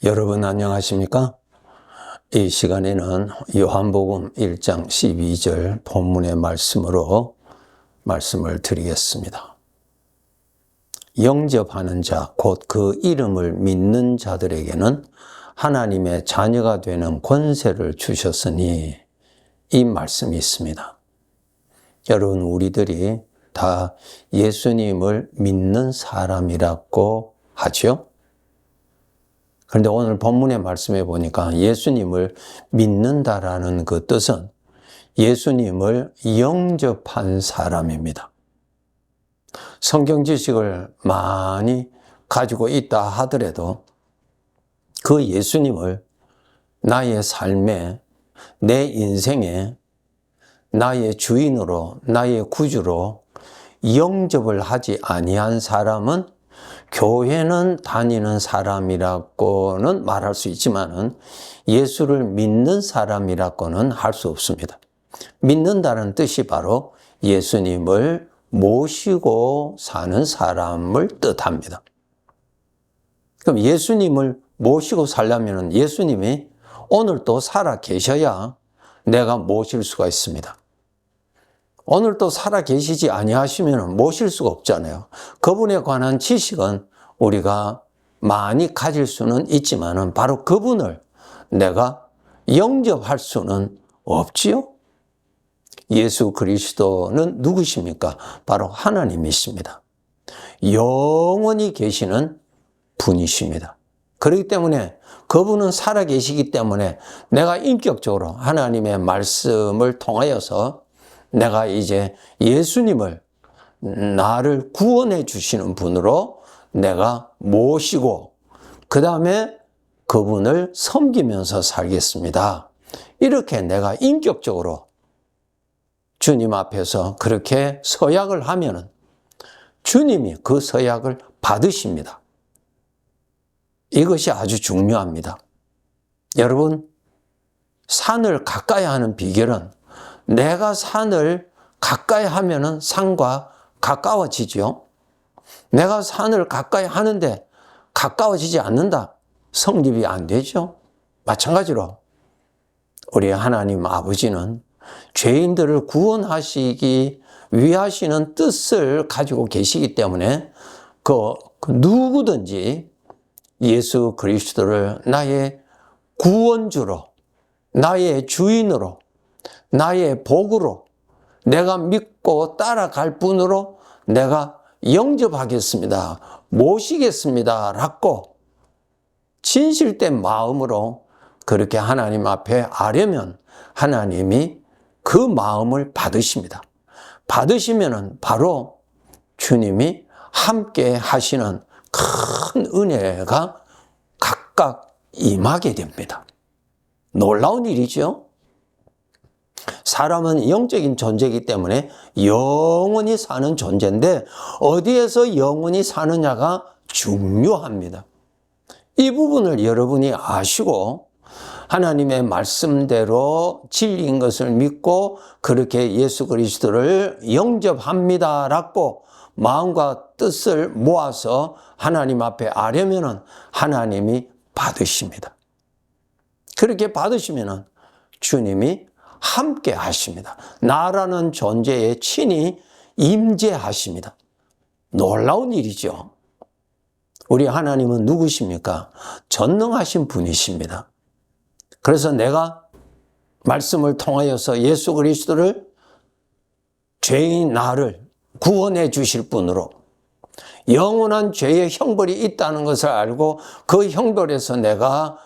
여러분 안녕하십니까? 이 시간에는 요한복음 1장 12절 본문의 말씀으로 말씀을 드리겠습니다. 영접하는 자, 곧 그 이름을 믿는 자들에게는 하나님의 자녀가 되는 권세를 주셨으니, 이 말씀이 있습니다. 여러분, 우리들이 다 예수님을 믿는 사람이라고 하죠. 그런데 오늘 본문의 말씀에 보니까 예수님을 믿는다라는 그 뜻은 예수님을 영접한 사람입니다. 성경 지식을 많이 가지고 있다 하더라도 그 예수님을 나의 삶에, 내 인생에 나의 주인으로, 나의 구주로 영접을 하지 아니한 사람은 교회는 다니는 사람이라고는 말할 수 있지만은 예수를 믿는 사람이라고는 할 수 없습니다. 믿는다는 뜻이 바로 예수님을 모시고 사는 사람을 뜻합니다. 그럼 예수님을 모시고 살려면 예수님이 오늘 또 살아 계셔야 내가 모실 수가 있습니다. 오늘 또 살아 계시지 아니하시면 모실 수가 없잖아요. 그분에 관한 지식은 우리가 많이 가질 수는 있지만은 바로 그분을 내가 영접할 수는 없지요. 예수 그리스도는 누구십니까? 바로 하나님이십니다. 영원히 계시는 분이십니다. 그렇기 때문에 그분은 살아 계시기 때문에 내가 인격적으로 하나님의 말씀을 통하여서 내가 이제 예수님을 나를 구원해 주시는 분으로 내가 모시고 그 다음에 그분을 섬기면서 살겠습니다. 이렇게 내가 인격적으로 주님 앞에서 그렇게 서약을 하면은 주님이 그 서약을 받으십니다. 이것이 아주 중요합니다. 여러분, 산을 가까이 하는 비결은 내가 산을 가까이 하면은 산과 가까워지죠. 내가 산을 가까이 하는데 가까워지지 않는다. 성립이 안 되죠. 마찬가지로 우리 하나님 아버지는 죄인들을 구원하시기 위하시는 뜻을 가지고 계시기 때문에 그 누구든지 예수 그리스도를 나의 구원주로, 나의 주인으로, 나의 복으로, 내가 믿고 따라갈 분으로 내가 영접하겠습니다, 모시겠습니다 라고 진실된 마음으로 그렇게 하나님 앞에 아뢰면 하나님이 그 마음을 받으십니다. 받으시면은 바로 주님이 함께 하시는 큰 은혜가 각각 임하게 됩니다. 놀라운 일이죠. 사람은 영적인 존재이기 때문에 영원히 사는 존재인데 어디에서 영원히 사느냐가 중요합니다. 이 부분을 여러분이 아시고 하나님의 말씀대로 진리인 것을 믿고 그렇게 예수 그리스도를 영접합니다라고 마음과 뜻을 모아서 하나님 앞에 아뢰면은 하나님이 받으십니다. 그렇게 받으시면은 주님이 함께 하십니다. 나라는 존재에 친히 임재하십니다. 놀라운 일이죠. 우리 하나님은 누구십니까? 전능하신 분이십니다. 그래서 내가 말씀을 통하여서 예수 그리스도를 죄인 나를 구원해 주실 분으로 영원한 죄의 형벌이 있다는 것을 알고 그 형벌에서 내가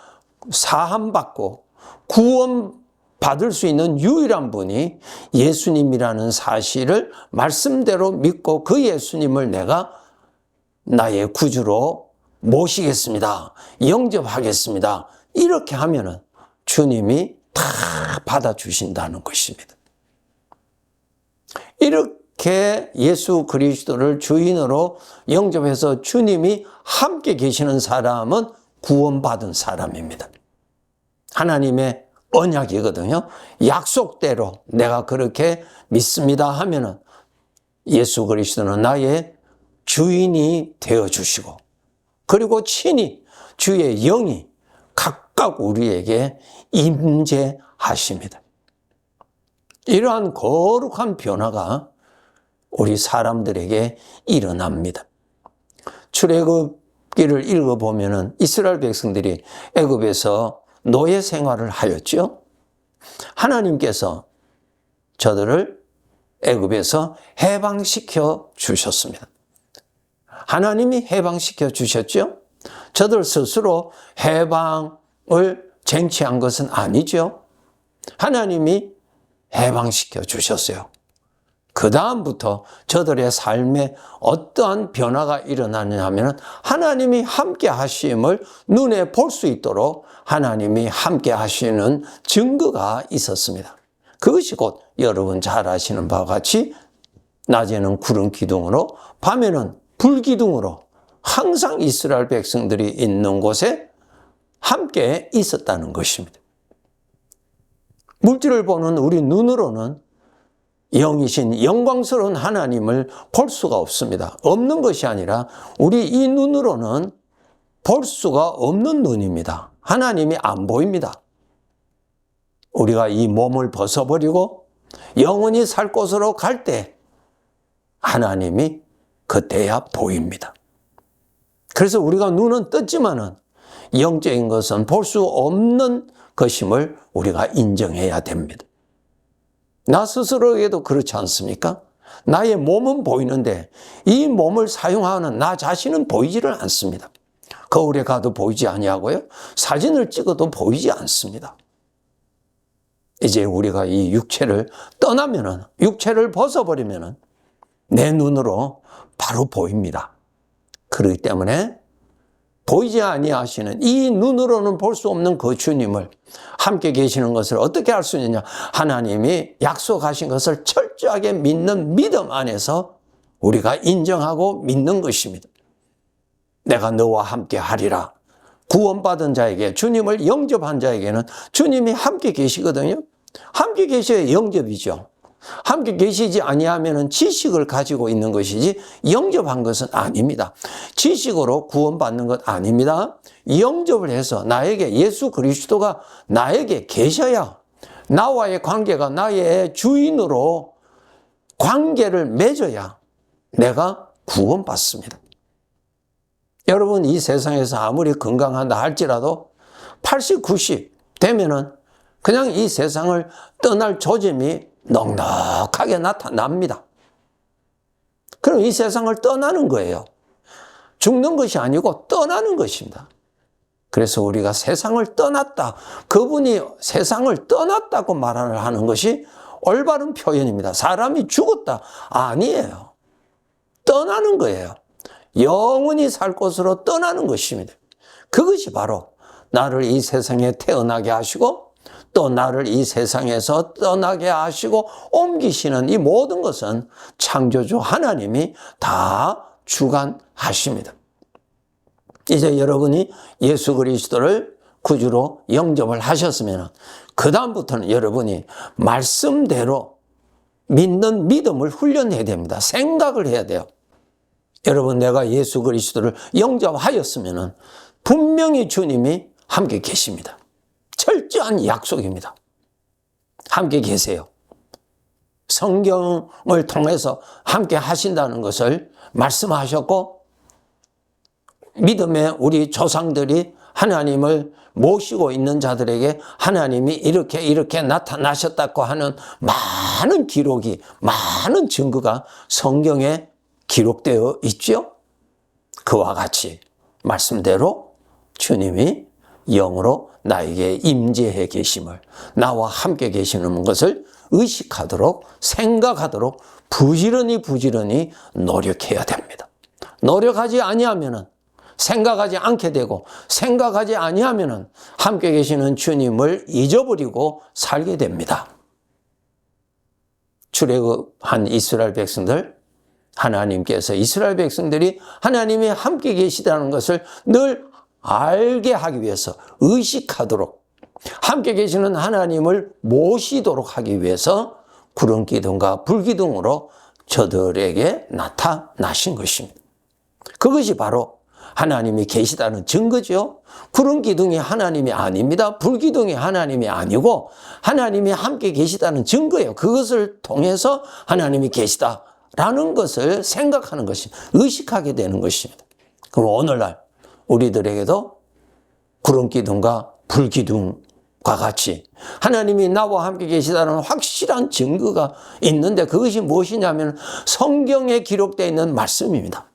사함받고 구원받을 수 있는 유일한 분이 예수님이라는 사실을 말씀대로 믿고 그 예수님을 내가 나의 구주로 모시겠습니다, 영접하겠습니다, 이렇게 하면은 주님이 다 받아주신다는 것입니다. 이렇게 예수 그리스도를 주인으로 영접해서 주님이 함께 계시는 사람은 구원받은 사람입니다. 하나님의 언약이거든요. 약속대로 내가 그렇게 믿습니다 하면은 예수 그리스도는 나의 주인이 되어주시고 그리고 친히 주의 영이 각각 우리에게 임재하십니다. 이러한 거룩한 변화가 우리 사람들에게 일어납니다. 출애굽기를 읽어보면 이스라엘 백성들이 애굽에서 노예 생활을 하였죠. 하나님께서 저들을 애굽에서 해방시켜 주셨습니다. 하나님이 해방시켜 주셨죠. 저들 스스로 해방을 쟁취한 것은 아니죠. 하나님이 해방시켜 주셨어요. 그 다음부터 저들의 삶에 어떠한 변화가 일어나느냐 하면 하나님이 함께 하심을 눈에 볼 수 있도록 하나님이 함께 하시는 증거가 있었습니다. 그것이 곧 여러분 잘 아시는 바와 같이 낮에는 구름 기둥으로 밤에는 불 기둥으로 항상 이스라엘 백성들이 있는 곳에 함께 있었다는 것입니다. 물질을 보는 우리 눈으로는 영이신 영광스러운 하나님을 볼 수가 없습니다. 없는 것이 아니라 우리 이 눈으로는 볼 수가 없는 눈입니다. 하나님이 안 보입니다. 우리가 이 몸을 벗어버리고 영원히 살 곳으로 갈 때 하나님이 그때야 보입니다. 그래서 우리가 눈은 떴지만은 영적인 것은 볼 수 없는 것임을 우리가 인정해야 됩니다. 나 스스로에게도 그렇지 않습니까? 나의 몸은 보이는데 이 몸을 사용하는 나 자신은 보이지를 않습니다. 거울에 가도 보이지 아니하고요. 사진을 찍어도 보이지 않습니다. 이제 우리가 이 육체를 떠나면은, 육체를 벗어버리면은 내 눈으로 바로 보입니다. 그렇기 때문에 보이지 아니하시는 이 눈으로는 볼 수 없는 그 주님을 함께 계시는 것을 어떻게 할 수 있느냐? 하나님이 약속하신 것을 철저하게 믿는 믿음 안에서 우리가 인정하고 믿는 것입니다. 내가 너와 함께 하리라. 구원받은 자에게, 주님을 영접한 자에게는 주님이 함께 계시거든요. 함께 계셔야 영접이죠. 함께 계시지 아니하면 지식을 가지고 있는 것이지 영접한 것은 아닙니다. 지식으로 구원받는 것 아닙니다. 영접을 해서 나에게 예수 그리스도가 나에게 계셔야 나와의 관계가 나의 주인으로 관계를 맺어야 내가 구원받습니다. 여러분 이 세상에서 아무리 건강하다 할지라도 80, 90 되면은 그냥 이 세상을 떠날 조짐이 넉넉하게 나타납니다. 그럼 이 세상을 떠나는 거예요. 죽는 것이 아니고 떠나는 것입니다. 그래서 우리가 세상을 떠났다. 그분이 세상을 떠났다고 말을 하는 것이 올바른 표현입니다. 사람이 죽었다. 아니에요. 떠나는 거예요. 영원히 살 곳으로 떠나는 것입니다. 그것이 바로 나를 이 세상에 태어나게 하시고 또 나를 이 세상에서 떠나게 하시고 옮기시는 이 모든 것은 창조주 하나님이 다 주관하십니다. 이제 여러분이 예수 그리스도를 구주로 영접을 하셨으면 그 다음부터는 여러분이 말씀대로 믿는 믿음을 훈련해야 됩니다. 생각을 해야 돼요. 여러분 내가 예수 그리스도를 영접하였으면 분명히 주님이 함께 계십니다. 철저한 약속입니다. 함께 계세요. 성경을 통해서 함께 하신다는 것을 말씀하셨고 믿음의 우리 조상들이 하나님을 모시고 있는 자들에게 하나님이 이렇게 나타나셨다고 하는 많은 기록이, 많은 증거가 성경에 기록되어 있죠. 그와 같이 말씀대로 주님이 영으로 나에게 임재해 계심을, 나와 함께 계시는 것을 의식하도록, 생각하도록 부지런히 노력해야 됩니다. 노력하지 아니하면은, 생각하지 않게 되고, 생각하지 아니하면은 함께 계시는 주님을 잊어버리고 살게 됩니다. 출애굽한 이스라엘 백성들, 하나님께서 이스라엘 백성들이 하나님이 함께 계시다는 것을 늘 알게 하기 위해서, 의식하도록, 함께 계시는 하나님을 모시도록 하기 위해서 구름 기둥과 불 기둥으로 저들에게 나타나신 것입니다. 그것이 바로 하나님이 계시다는 증거죠. 구름 기둥이 하나님이 아닙니다. 불 기둥이 하나님이 아니고 하나님이 함께 계시다는 증거예요. 그것을 통해서 하나님이 계시다라는 것을 생각하는 것입니다. 의식하게 되는 것입니다. 그럼 오늘날 우리들에게도 구름 기둥과 불 기둥과 같이 하나님이 나와 함께 계시다는 확실한 증거가 있는데 그것이 무엇이냐면 성경에 기록되어 있는 말씀입니다.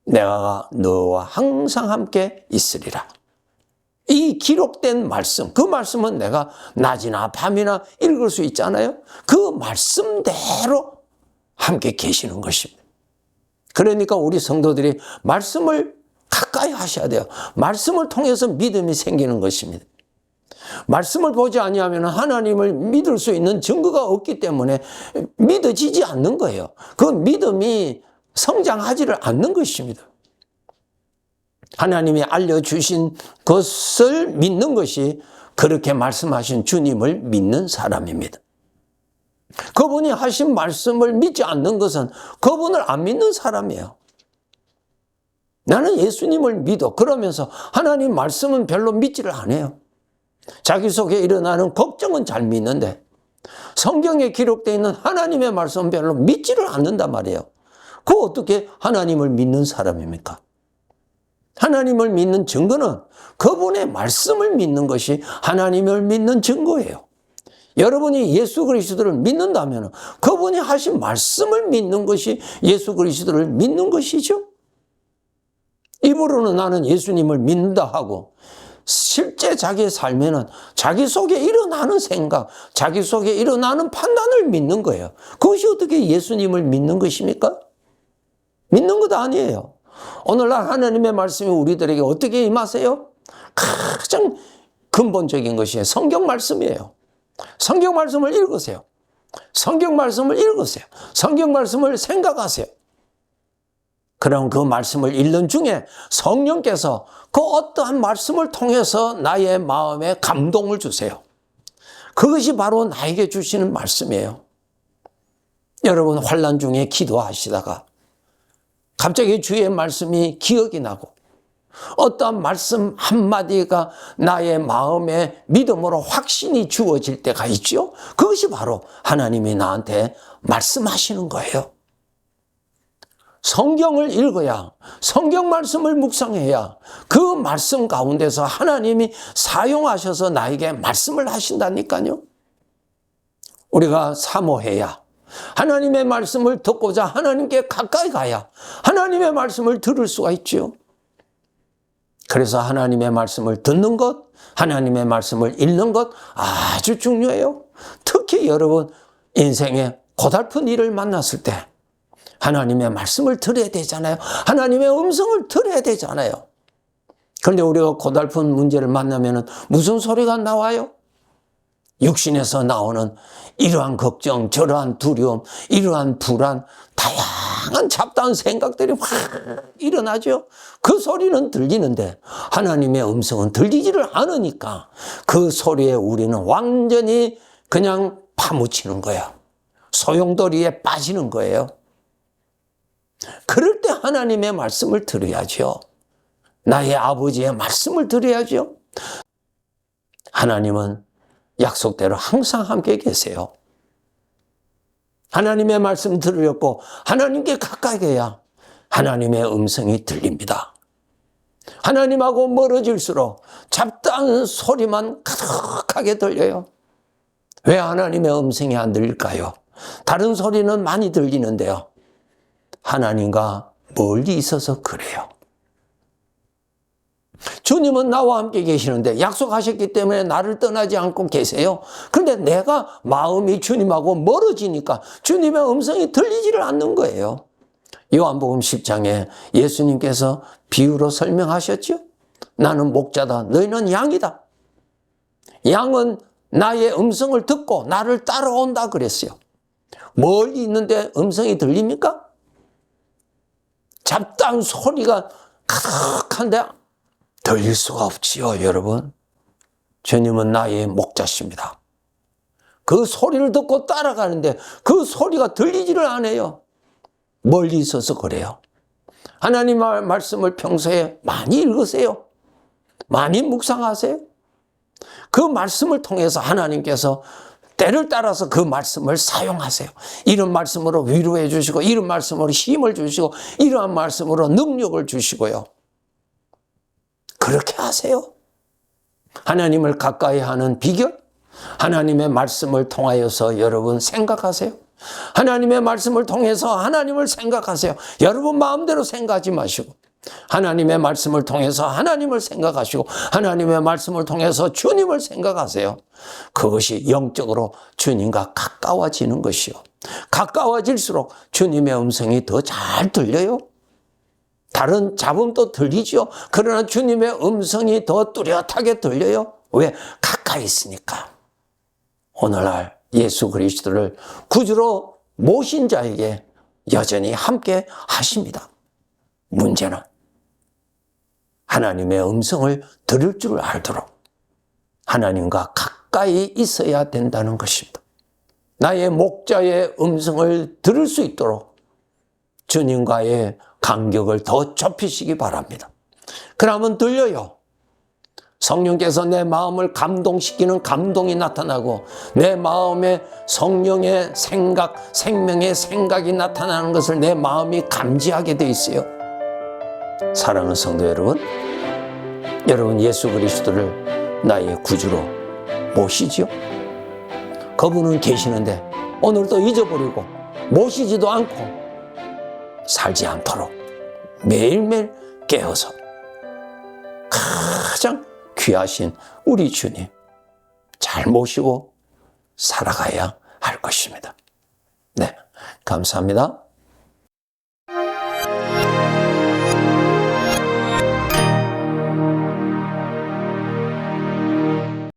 내가 너와 항상 함께 있으리라. 이 기록된 말씀, 그 말씀은 내가 낮이나 밤이나 읽을 수 있잖아요. 그 말씀대로 함께 계시는 것입니다. 그러니까 우리 성도들이 말씀을 가까이 하셔야 돼요. 말씀을 통해서 믿음이 생기는 것입니다. 말씀을 보지 아니하면 하나님을 믿을 수 있는 증거가 없기 때문에 믿어지지 않는 거예요. 그 믿음이 성장하지를 않는 것입니다. 하나님이 알려주신 것을 믿는 것이 그렇게 말씀하신 주님을 믿는 사람입니다. 그분이 하신 말씀을 믿지 않는 것은 그분을 안 믿는 사람이에요. 나는 예수님을 믿어. 그러면서 하나님 말씀은 별로 믿지를 않아요. 자기 속에 일어나는 걱정은 잘 믿는데 성경에 기록되어 있는 하나님의 말씀은 별로 믿지를 않는단 말이에요. 그 어떻게 하나님을 믿는 사람입니까? 하나님을 믿는 증거는 그분의 말씀을 믿는 것이 하나님을 믿는 증거예요. 여러분이 예수 그리스도를 믿는다면 그분이 하신 말씀을 믿는 것이 예수 그리스도를 믿는 것이죠. 입으로는 나는 예수님을 믿는다 하고 실제 자기의 삶에는 자기 속에 일어나는 생각, 자기 속에 일어나는 판단을 믿는 거예요. 그것이 어떻게 예수님을 믿는 것입니까? 믿는 것 아니에요. 오늘날 하나님의 말씀이 우리들에게 어떻게 임하세요? 가장 근본적인 것이 성경 말씀이에요. 성경 말씀을 읽으세요. 성경 말씀을 읽으세요. 성경 말씀을 생각하세요. 그럼 그 말씀을 읽는 중에 성령께서 그 어떠한 말씀을 통해서 나의 마음에 감동을 주세요. 그것이 바로 나에게 주시는 말씀이에요. 여러분 환난 중에 기도하시다가 갑자기 주의 말씀이 기억이 나고 어떠한 말씀 한마디가 나의 마음에 믿음으로 확신이 주어질 때가 있죠. 그것이 바로 하나님이 나한테 말씀하시는 거예요. 성경을 읽어야, 성경 말씀을 묵상해야 그 말씀 가운데서 하나님이 사용하셔서 나에게 말씀을 하신다니까요. 우리가 사모해야, 하나님의 말씀을 듣고자 하나님께 가까이 가야 하나님의 말씀을 들을 수가 있죠. 그래서 하나님의 말씀을 듣는 것, 하나님의 말씀을 읽는 것 아주 중요해요. 특히 여러분 인생에 고달픈 일을 만났을 때 하나님의 말씀을 들어야 되잖아요. 하나님의 음성을 들어야 되잖아요. 그런데 우리가 고달픈 문제를 만나면 무슨 소리가 나와요? 육신에서 나오는 이러한 걱정, 저러한 두려움, 이러한 불안, 다양한 잡다한 생각들이 확 일어나죠. 그 소리는 들리는데 하나님의 음성은 들리지를 않으니까 그 소리에 우리는 완전히 그냥 파묻히는 거야. 소용돌이에 빠지는 거예요. 그럴 때 하나님의 말씀을 들어야죠. 나의 아버지의 말씀을 들어야죠. 하나님은 약속대로 항상 함께 계세요. 하나님의 말씀 들으려고 하나님께 가까이 가야 하나님의 음성이 들립니다. 하나님하고 멀어질수록 잡다한 소리만 가득하게 들려요. 왜 하나님의 음성이 안 들릴까요? 다른 소리는 많이 들리는데요. 하나님과 멀리 있어서 그래요. 주님은 나와 함께 계시는데 약속하셨기 때문에 나를 떠나지 않고 계세요. 그런데 내가 마음이 주님하고 멀어지니까 주님의 음성이 들리지를 않는 거예요. 요한복음 10장에 예수님께서 비유로 설명하셨죠. 나는 목자다. 너희는 양이다. 양은 나의 음성을 듣고 나를 따라온다 그랬어요. 멀리 있는데 음성이 들립니까? 잡다한 소리가 가득한데 들릴 수가 없지요, 여러분. 주님은 나의 목자십니다. 그 소리를 듣고 따라가는데 그 소리가 들리지를 않아요. 멀리 있어서 그래요. 하나님의 말씀을 평소에 많이 읽으세요. 많이 묵상하세요. 그 말씀을 통해서 하나님께서 때를 따라서 그 말씀을 사용하세요. 이런 말씀으로 위로해 주시고, 이런 말씀으로 힘을 주시고, 이러한 말씀으로 능력을 주시고요. 그렇게 하세요. 하나님을 가까이 하는 비결, 하나님의 말씀을 통하여서 여러분 생각하세요. 하나님의 말씀을 통해서 하나님을 생각하세요. 여러분 마음대로 생각하지 마시고, 하나님의 말씀을 통해서 하나님을 생각하시고, 하나님의 말씀을 통해서 주님을 생각하세요. 그것이 영적으로 주님과 가까워지는 것이요. 가까워질수록 주님의 음성이 더 잘 들려요. 다른 잡음도 들리죠. 그러나 주님의 음성이 더 뚜렷하게 들려요. 왜? 가까이 있으니까. 오늘날 예수 그리스도를 구주로 모신 자에게 여전히 함께 하십니다. 문제는 하나님의 음성을 들을 줄 알도록 하나님과 가까이 있어야 된다는 것입니다. 나의 목자의 음성을 들을 수 있도록 주님과의 간격을 더 좁히시기 바랍니다. 그러면 들려요. 성령께서 내 마음을 감동시키는 감동이 나타나고, 내 마음에 성령의 생각, 생명의 생각이 나타나는 것을 내 마음이 감지하게 돼 있어요. 사랑하는 성도 여러분, 여러분 예수 그리스도를 나의 구주로 모시지요? 그분은 계시는데 오늘도 잊어버리고 모시지도 않고 살지 않도록 매일매일 깨어서 가장 귀하신 우리 주님 잘 모시고 살아가야 할 것입니다. 네, 감사합니다.